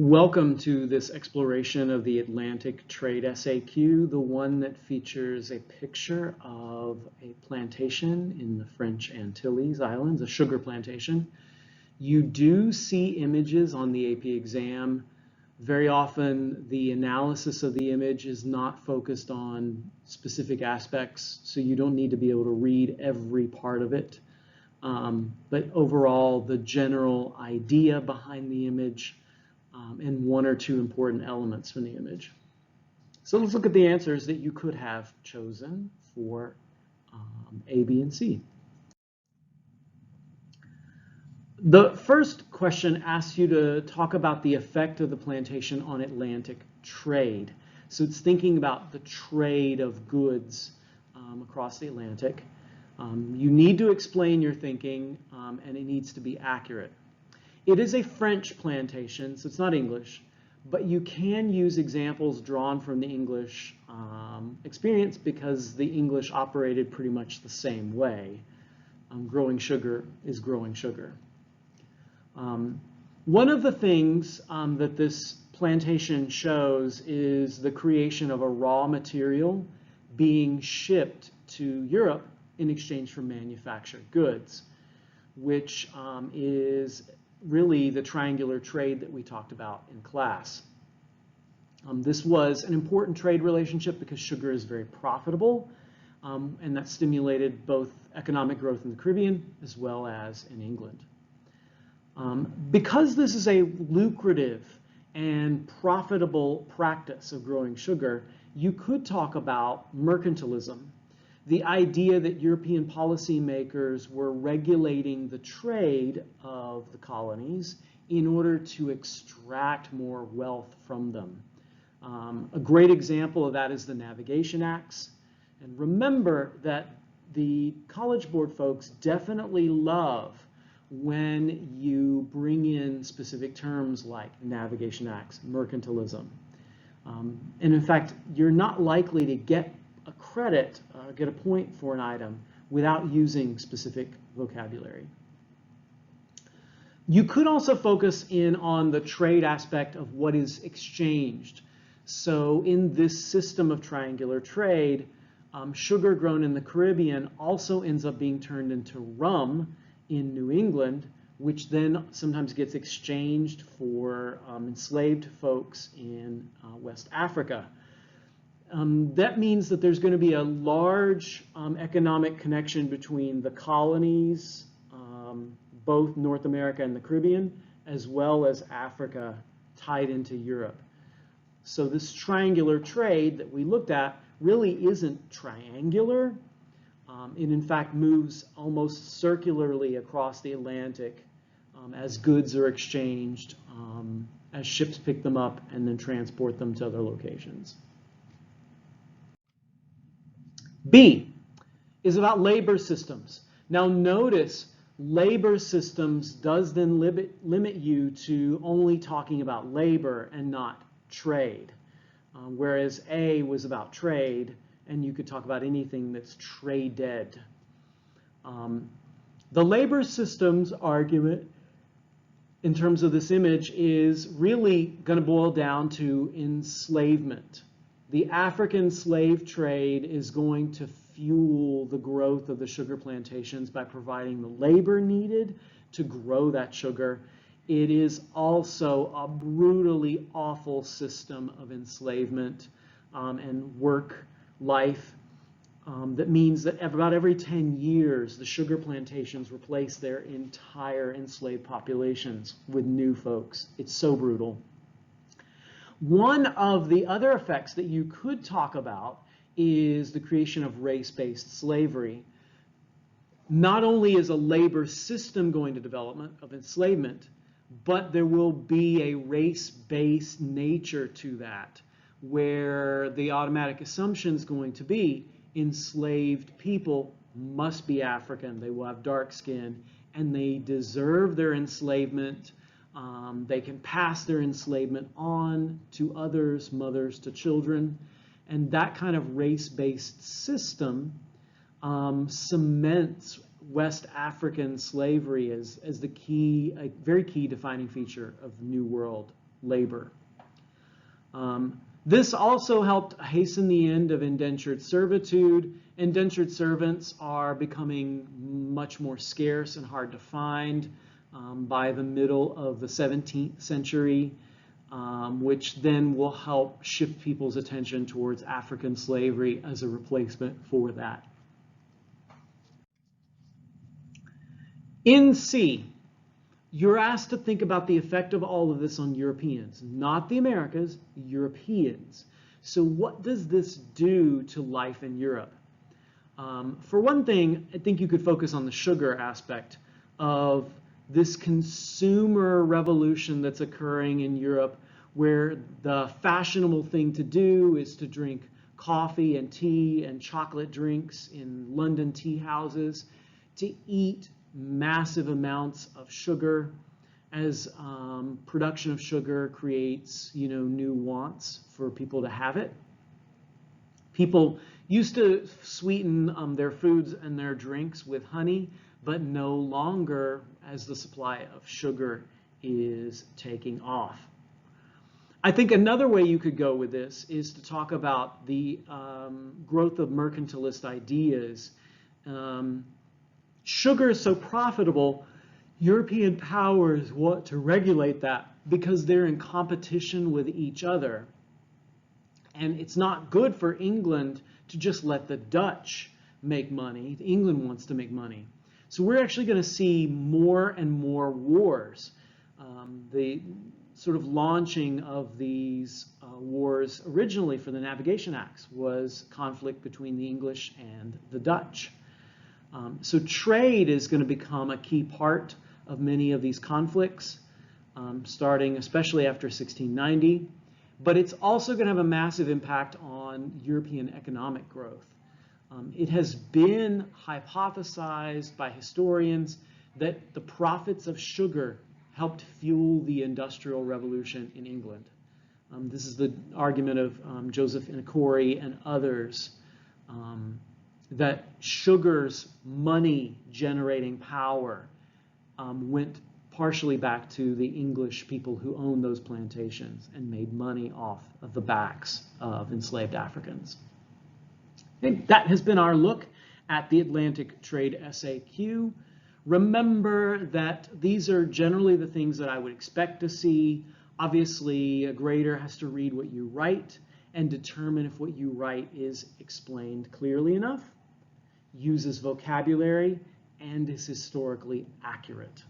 Welcome to this exploration of the Atlantic Trade SAQ, the one that features a picture of a plantation in the French Antilles Islands, a sugar plantation. You do see images on the AP exam. Very often the analysis of the image is not focused on specific aspects, so you don't need to be able to read every part of it. But overall, the general idea behind the image and one or two important elements from the image. So let's look at the answers that you could have chosen for A, B, and C. The first question asks you to talk about the effect of the plantation on Atlantic trade. So it's thinking about the trade of goods across the Atlantic. You need to explain your thinking, and it needs to be accurate. It is a French plantation, so it's not English, but you can use examples drawn from the English experience because the English operated pretty much the same way. Growing sugar is growing sugar. One of the things that this plantation shows is the creation of a raw material being shipped to Europe in exchange for manufactured goods, which is really the triangular trade that we talked about in class. This was an important trade relationship because sugar is very profitable, and that stimulated both economic growth in the Caribbean as well as in England. Because this is a lucrative and profitable practice of growing sugar, you could talk about mercantilism, the idea that European policymakers were regulating the trade of the colonies in order to extract more wealth from them. A great example of that is the Navigation Acts. And remember that the College Board folks definitely love when you bring in specific terms like Navigation Acts, mercantilism. And in fact, you're not likely to get a credit, get a point for an item without using specific vocabulary. You could also focus in on the trade aspect of what is exchanged. So in this system of triangular trade, sugar grown in the Caribbean also ends up being turned into rum in New England, which then sometimes gets exchanged for enslaved folks in West Africa. That means that there's going to be a large economic connection between the colonies, both North America and the Caribbean, as well as Africa tied into Europe. So this triangular trade that we looked at really isn't triangular. It in fact moves almost circularly across the Atlantic as goods are exchanged, as ships pick them up and then transport them to other locations. B is about labor systems. Now notice labor systems does then limit you to only talking about labor and not trade, whereas A was about trade, and you could talk about anything that's traded. The labor systems argument in terms of this image is really going to boil down to enslavement. The African slave trade is going to fuel the growth of the sugar plantations by providing the labor needed to grow that sugar. It is also a brutally awful system of enslavement and work life that means that about every 10 years, the sugar plantations replace their entire enslaved populations with new folks. It's so brutal. One of the other effects that you could talk about is the creation of race-based slavery. Not only is a labor system going to development of enslavement, but there will be a race-based nature to that, where the automatic assumption is going to be enslaved people must be African, they will have dark skin, and they deserve their enslavement. They can pass their enslavement on to others, mothers to children, and that kind of race-based system cements West African slavery as the key, a very key defining feature of the New World labor. This also helped hasten the end of indentured servitude. Indentured servants are becoming much more scarce and hard to find by the middle of the 17th century, which then will help shift people's attention towards African slavery as a replacement for that. In C, you're asked to think about the effect of all of this on Europeans, not the Americas, Europeans. So what does this do to life in Europe? For one thing, I think you could focus on the sugar aspect of this consumer revolution that's occurring in Europe, where the fashionable thing to do is to drink coffee and tea and chocolate drinks in London tea houses, to eat massive amounts of sugar, as production of sugar creates, new wants for people to have it. People used to sweeten their foods and their drinks with honey, but no longer, as the supply of sugar is taking off. I think another way you could go with this is to talk about the growth of mercantilist ideas. Sugar is so profitable, European powers want to regulate that because they're in competition with each other. And it's not good for England to just let the Dutch make money. England wants to make money. So we're actually going to see more and more wars. The sort of launching of these wars originally for the Navigation Acts was conflict between the English and the Dutch. So trade is going to become a key part of many of these conflicts, starting especially after 1690. But it's also going to have a massive impact on European economic growth. It has been hypothesized by historians that the profits of sugar helped fuel the Industrial Revolution in England. This is the argument of Joseph Inakori and others, that sugar's money-generating power went partially back to the English people who owned those plantations and made money off of the backs of enslaved Africans. Okay, that has been our look at the Atlantic Trade SAQ. Remember that these are generally the things that I would expect to see. Obviously, a grader has to read what you write and determine if what you write is explained clearly enough, uses vocabulary, and is historically accurate.